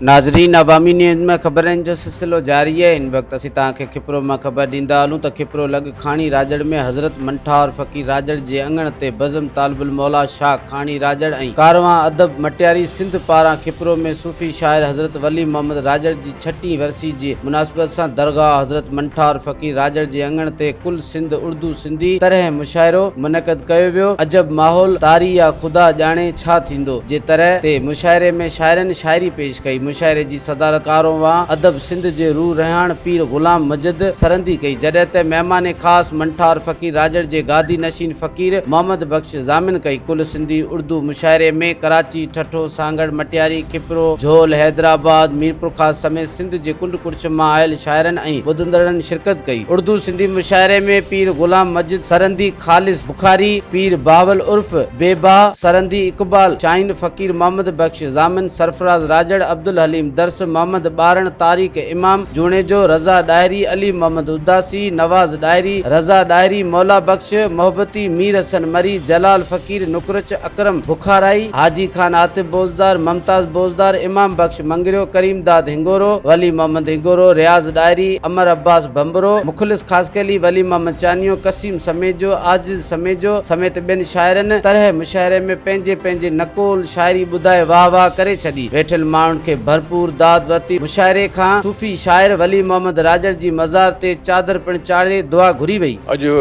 नाज़रीन, अवामी न्यूज़ में ख़बरनि जो सिलसिलो जारी है। इन वक्त असीं तव्हांखे खिपरो मां ख़बर ॾींदा हलूं त खिपरो लॻ खाणी राजड़ में हज़रत मंठार फ़कीर राजड़ जे अंगण ते बज़म तालिबुल मौला शाह खाणी राजड़ ऐं कारवां अदब मटियारी सिंध पारां खिपरो में सूफ़ी शाइर हज़रत वली मोहम्मद राजड़ जी छठी वरसी जे मुनासिबत सां दरगाह हज़रत मंठार फ़कीर राजड़ जे अंगण ते कुल सिंध उर्दू सिंधी तरह मुशाइरो मुनक़द कयो वियो। अजब माहौल तारी या ख़ुदा ॼाणे छा थींदो जे तरह ते मुशाइरे में शाइरनि शाइरी पेश कई। मुशाइरे जी सदारत कारवां अदब सिंध जे रूह रहान पीर ग़ुलाम मजिद सरंदी कई, जॾहिं त महिमान ख़ासि मंठार फ़कीर राजड़ जे गादी नशीन फ़कीर मोहम्मद बख्श ज़ामिन कई। कुल सिंधी उर्दू मुशाइरे में कराची, ठठो, सांगड़, मटियारी, खिपरो, झोल, हैदराबाद, मीरपुर ख़ास समेत सिंध जे कुंड कुर्छ मां आयल शाइरनि ऐं ॿुधंदड़नि शिरकत कई। उर्दू सिंधी मुशाइरे में पीर ग़ुलाम मजिद सरंदी, ख़ालिस बुखारी, पीर बावल उर्फ बेबा सरंदी, इकबाल शाहीन, फ़कीर मोहम्मद बख्श ज़ामिन, सरफराज राजड़, अब्दुल हलीम दर्स, मोहम्मद बारण, तारिक इमाम जूणेजो, रज़ा डायरी, अली मोहम्मद उदासी, नवाज़ डायरी, रज़ा डायरी, मौला बख्श मोहब्बती, मीर हसन मरी, जलाल फ़कीर नुकरच, अकरम बुखाराई, हाजी खान आतिफ बोजदार, ममताज़ बोजदार, इमाम बख्श मंगरियो, करीम दाद हिंगोरो, वली मोहम्मद हिंगोरो, रियाज़ डायरी, अमर अब्बास भंबरो, मुखलिस ख़ासकली, वली मोहम्मद चानियो, कसीम समेजो, आजिज़ समेजो समेत ॿियनि शाइरनि तरह मुशाइरे में पंहिंजे पंहिंजे नक़ोल शाइरी ॿुधाए वाह वाह करे छॾी। वेठल माण्हुनि खे भरपूर दाद वरिती। मुशाइरे खां सूफ़ी शाइर वली मोहम्मद राजड़ जी मज़ार ते चादर पिणु चाढ़े दुआ घुरी वई। अॼु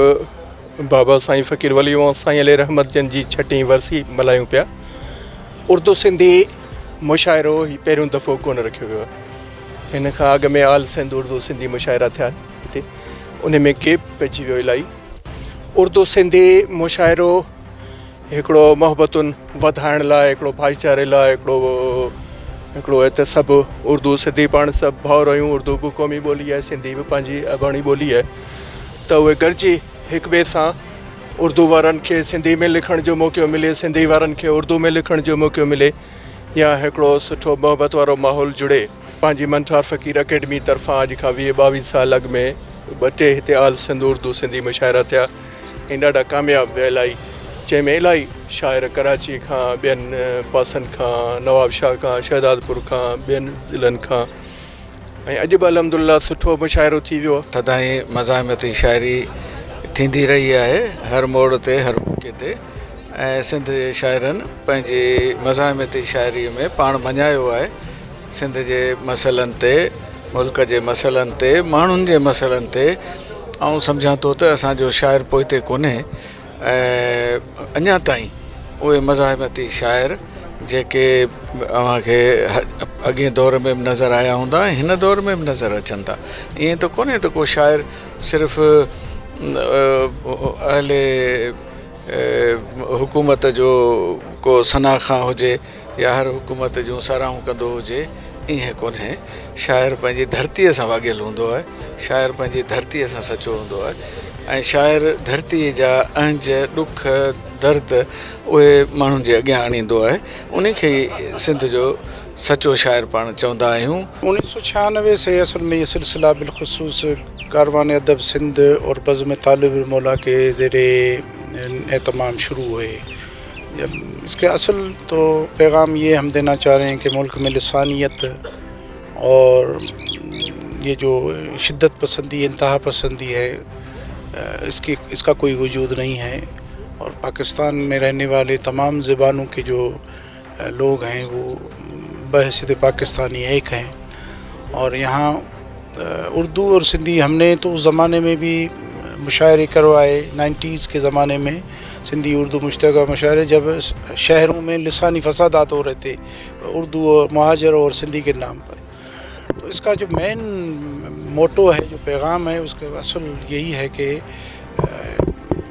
बाबा साईं फ़कीर वली साईं अली रहमत जन जी छठी वरसी मल्हायूं पिया। उर्दू सिंधी मुशाइरो ही पहिरियों दफ़ो कोन रखियो वियो आहे। हिन खां अॻु में आल सिंध उर्दू सिंधी मुशाइरा थिया हिते, उन में गेप पइजी वियो इलाही। उर्दू सिंधी मुशाइरो हिकिड़ो मोहबतुनि वधाइण लाइ, हिकिड़ो भाईचारे लाइ, हिकिड़ो हिते सभु उर्दू सिंधी पाण सभु भाउर आहियूं। उर्दू बि क़ौमी ॿोली आहे, सिंधी बि पंहिंजी अबाणी ॿोली आहे, त उहे गॾिजी हिक ॿिए सां उर्दू वारनि खे सिंधी में लिखण जो मौक़ो मिले, सिंधी वारनि खे उर्दू में लिखण जो मौक़ो मिले, या हिकिड़ो सुठो मोहबत वारो माहौल जुड़े। पंहिंजी मंठार फ़कीर अकेडमी तरफ़ां अॼु खां 20-22 साल अॻु में 2 हिते आल सिंध उर्दू सिंधी मुशाइरा थिया। ऐं ॾाढा कामयाबु विया इलाही, जंहिंमें इलाही शाइर कराची खां, ॿियनि पासनि खां, नवाब शाह खां, शहदादपुर खां, ॿियनि ज़िलनि खां, ऐं अॼु बि अल्हम्दुलिल्लाह सुठो मुशाइरो थी वियो आहे। सदाईं मज़ाहिमती शाइरी थींदी रही आहे हर मोड़ ते, हर मौक़े ते, ऐं सिंध जे शाइरनि पंहिंजी मज़ाहिमती शाइरीअ में पाण मञायो आहे। सिंध जे मसइलनि ते, मुल्क जे मसइलनि ते, माण्हुनि जे मसइलनि ते। ऐं सम्झां थो त असांजो शाइर पोइते कोन्हे, ऐं अञा ताईं उहे मज़ाहिमती शाइर जेके अव्हांखे अॻे दौर में बि नज़र आया हूंदा, हिन दौर में बि नज़र अचनि था। ईअं त कोन्हे त को शाइर सिर्फ़ु अहले हुकूमत जो को सनाख़ा हुजे या हर हुकूमत जूं साराहूं कंदो हुजे, ईअं कोन्हे। शाइर पंहिंजी धरतीअ सां वाॻियल हूंदो आहे, शाइर पंहिंजी धरतीअ सां सचो हूंदो आहे, ऐं शाइर धरतीअ जा अंज, ॾुख, दर्द उहे माण्हुनि जे अॻियां आणींदो आहे। उन खे ई सिंध जो सचो शाइर पाण चवंदा आहियूं। 1996 से असल में ये सिलसिला बिलखुसूस कारवान अदब सिंध और बज़म तालिबुल मौला के ज़ेरे एहतमाम शुरू हुए। इसके असल तो पैगाम ये हम देना चाह रहे हैं कि मुल्क में लिसानियत और ये जो शिद्दत पसंदी, इंतहा पसंदी है, इसका कोई वजूद नहीं है। और पाकिस्तान में रहने वाले तमाम ज़बानों के जो लोग हैं वो बहैसियत पाकिस्तानी एक हैं। और यहाँ उर्दू और सिंधी हमने तो उस ज़माने में भी मुशायरे करवाए, 90s के ज़माने में सिंधी उर्दू मुश्तरका मुशायरे, जब शहरों में लिसानी फसादात हो रहे थे उर्दू और महाजर और सिंधी के नाम पर। तो इसका जो मेन मोटो है, जो पैगाम है, उसका असल यही है कि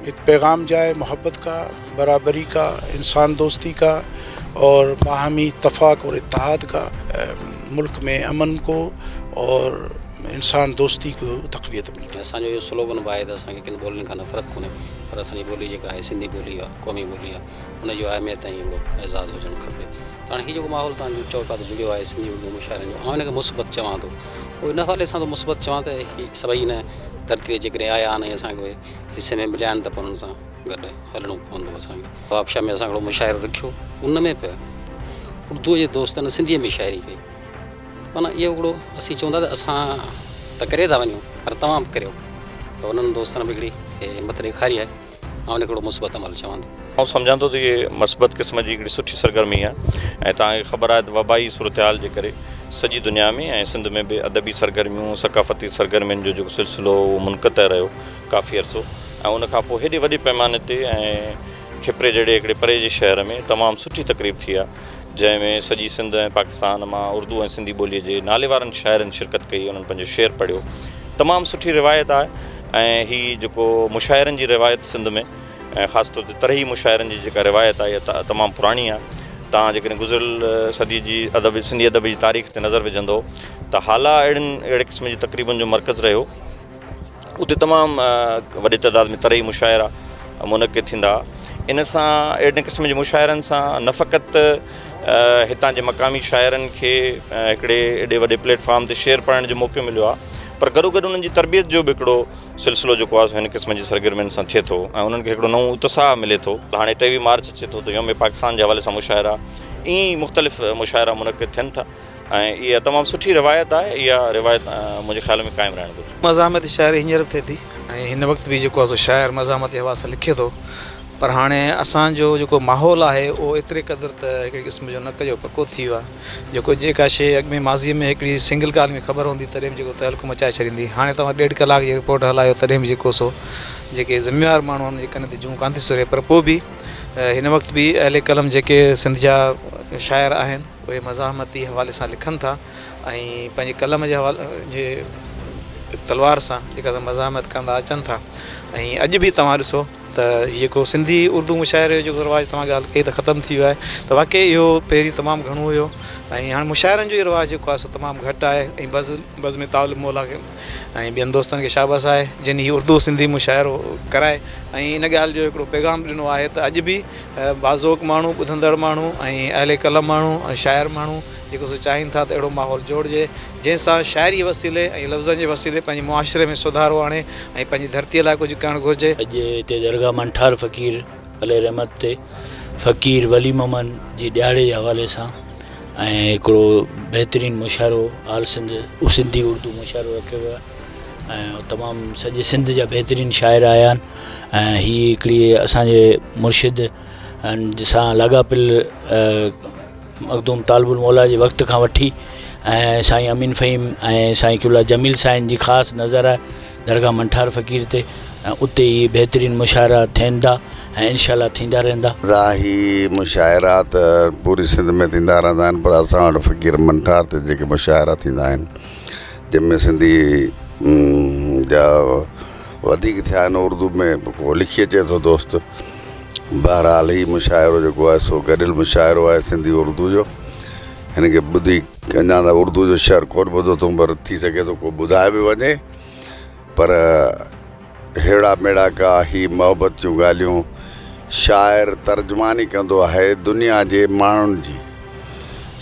एक पैगाम जाए मोहब्बत का, बराबरी का, इंसान दोस्ती का और बाहमी इत्तफ़ाक़ और इत्तेहाद का, मुल्क में अमन को और इंसान दोस्ती को तक़वियत मिले। असांजो इहो स्लोगन बि आहे त असांखे किन ॿोलियुनि खां नफ़रत कोन्हे, पर असांजी ॿोली जेका आहे सिंधी ॿोली आहे, क़ौमी ॿोली आहे, उनजो अहमियत ऐं एज़ाज़ हुजणु खपे। त हाणे हीउ जेको माहौल तव्हांजो चओ पिया त जुड़ियो आहे सिंधी उर्दू मुशाइरनि जो, ऐं हिनखे मुस्बत चवां थो, उहो इन हवाले सां त मुस्बत चवां त हीअ सभई हिन धरती ते जेकॾहिं आया आहिनि, असांखे हिसे में मिलिया आहिनि, त पोइ उन्हनि सां गॾु हलणो पवंदो असांखे। नवाब शाह में असां हिकिड़ो मुशाइरो रखियो, उन में पिया उर्दूअ जे दोस्तनि सिंधीअ में शाइरी कई, माना इहो हिकिड़ो असीं चवंदा त असां त करे था वञूं पर तव्हां बि करियो, त उन्हनि दोस्तनि बि हिकिड़ी हिमत ॾेखारी आहे ऐं हिकिड़ो मुस्बत अमल चवंदो। ऐं सम्झां थो त इहे मस्बत क़िस्म जी हिकिड़ी सुठी सरगर्मी आहे ऐं तव्हांखे ख़बर आहे त वबाई सूरतहाल जे करे सॼी दुनिया में ऐं सिंध में बि अदबी सरगर्मियूं सकाफ़ती सरगर्मियुनि जो जेको सिलसिलो उहो मुनक़तअ रहियो काफ़ी अरसो, ऐं उनखां पोइ हेॾे वॾे पैमाने ते ऐं खिपरे जहिड़े हिकिड़े परे जे शहर में तमामु सुठी तक़रीब थी आहे, जंहिंमें सॼी सिंध ऐं पाकिस्तान मां उर्दू ऐं सिंधी ॿोलीअ जे नाले वारनि शाइरनि शिरकत कई, उन्हनि पंहिंजो शेर पढ़ियो। तमामु सुठी रिवायत आहे ऐं हीअ जेको मुशाइरनि जी रिवायत सिंध में ऐं ख़ासि तौर ते तरही मुशाइरनि जी जेका रिवायत आहे इहा तमामु पुराणी आहे। तव्हां जेकॾहिं गुज़िरियल सदी जी अदब सिंधी अदब जी तारीख़ ते नज़र विझंदो त हाला अहिड़े क़िस्म जी तक़रीबनि जो मर्कज़ रहियो, उते तमामु वॾे तइदाद में तरही मुशाइरा मुनक़िद थींदा। इन सां अहिड़े क़िस्म जे मुशाइरनि सां न फ़क़ति हितां जे मक़ामी शाइरनि खे हिकिड़े एॾे वॾे प्लेटफॉर्म ते शेर पढ़ण जो मौक़ो मिलियो आहे, पर गॾो गॾु उन्हनि जी तरबियत जो बि हिकिड़ो सिलसिलो जेको आहे हिन क़िस्म जी सरगर्मियुनि सां थिए थो ऐं उन्हनि खे हिकिड़ो नओं उत्साह मिले थो। हाणे 23 मार्च अचे थो त यौम पाकिस्तान जे हवाले सां मुशाइरा ईअं ई मुख़्तलिफ़ मुशाइरा मुनक़िद थियनि था ऐं इहा तमामु सुठी रिवायत आहे। इहा रिवायत मुंहिंजे ख़्याल में क़ाइमु रहणु घुरिजे। मज़ामती शाइरी हींअर बि थिए थी ऐं हिन वक़्तु बि जेको आहे सो शाइर मज़ामती हवा सां लिखे थो, पर हाणे असांजो जेको माहौल आहे उहो एतिरे क़दुरु त हिकिड़े क़िस्म जो न कजो पको थी वियो आहे। जेको जेका शइ अॻु में माज़ीअ में हिकिड़ी सिंगल ॻाल्हि में ख़बर हूंदी तॾहिं बि जेको तहलको मचाए छॾींदी, हाणे तव्हां 1.5 कलाक जी रिपोर्ट हलायो तॾहिं बि जेको सो जेके ज़िम्मेवार माण्हू आहिनि कन ते जूं कान थी सुरे, पर पोइ बि हिन वक़्तु बि अहले कलम जेके सिंध जा शाइर आहिनि उहे मज़ामती हवाले सां लिखनि था ऐं पंहिंजे कलम जे हवाले जे तलवार सां जेका मज़ामत कंदा अचनि था। ऐं अॼु बि तव्हां ॾिसो त जेको सिंधी उर्दू मुशाइरे जो जेको रिवाज़ तव्हां ॻाल्हि कई त ख़तमु थी वियो आहे, त वाक़ई इहो पहिरीं तमामु घणो हुयो ऐं हाणे मुशाइरनि जो इहो रिवाज़ जेको आहे सो तमामु घटि आहे ऐं बज़ में तालुम मौला खे ऐं ॿियनि दोस्तनि खे शाबाश आहे जिन हीउ उर्दू सिंधी मुशाइरो कराए ऐं इन ॻाल्हि जो हिकिड़ो पैगाम ॾिनो आहे त अॼु बि बाज़ोक माण्हू ॿुधंदड़ माण्हू ऐं अहले कलम माण्हू ऐं शाइर माण्हू जेको सो चाहिनि था त अहिड़ो माहौल जोड़िजे जंहिंसां शाइरी वसीले ऐं लफ़्ज़नि जे वसीले पंहिंजे मुआशिरे में सुधारो आणे ऐं पंहिंजी धरतीअ लाइ कुझु करणु घुरिजे। अॼु हिते दरगाह मंठार फ़क़ीर अले रहमत ते फ़क़ीर वली मोहम्मद जी ॾियारे जे हवाले सां ऐं हिकिड़ो बहितरीनु मुशाइरो आल सिंध सिंधी उर्दू मुशाइरो रखियो वियो आहे ऐं तमामु सॼे सिंध जा बहितरीनु शाइर आया आहिनि ऐं हीअ हिकिड़ी असांजे मुर्शिद सां लाॻापियल मखदूम तालिबुल मौला जे वक़्त खां वठी ऐं साईं अमीन फ़हीम ऐं साईं क़िबला जमील साईं जी ख़ासि नज़र आहे दरगाह मंठार फ़क़ीर ते, उते ई बहितरीनु मुशाइरा थियनि था ऐं इंशाअल्लाह थींदा रहंदा। ही मुशाइरा त पूरी सिंध में थींदा रहंदा आहिनि, पर असां वटि फ़क़ीर मंठार ते जेके मुशाइरा थींदा आहिनि जंहिंमें सिंधी जा वधीक थिया आहिनि, उर्दू में को लिखी अचे थो दोस्त। बहरहाल ही मुशाइरो जेको आहे सो गॾियल मुशाइरो आहे सिंधी उर्दू जो, हिन खे ॿुधी अञा त उर्दू जो शेर कोन ॿुधो अथऊं, पर थी सघे थो को ॿुधाए बि वञे, पर हेड़ा मेड़ा का ही मोहबत जूं ॻाल्हियूं शाइर तर्जुमानी कंदो आहे दुनिया जे माण्हुनि जी।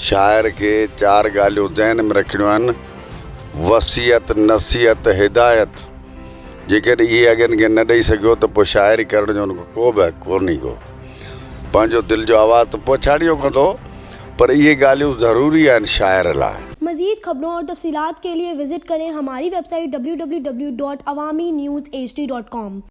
शाइर खे 4 ॻाल्हियूं ज़हन में रखणियूं आहिनि, वसियत, नसीहत, हिदायत। जेकॾहिं इहे अॻियनि खे न ॾेई सघियो त पोइ शाइरी करण जो उनखां को बि कोन्हे को। पंहिंजो दिलि जो आवाज़ त पहुचाड़ियो कंदो, पर इहे ॻाल्हियूं ज़रूरी आहिनि शाइर लाइ। मज़ीद खबरों और तफसीलात के लिए विजिट करें हमारी वेबसाइट www.awamiNewsHD.com।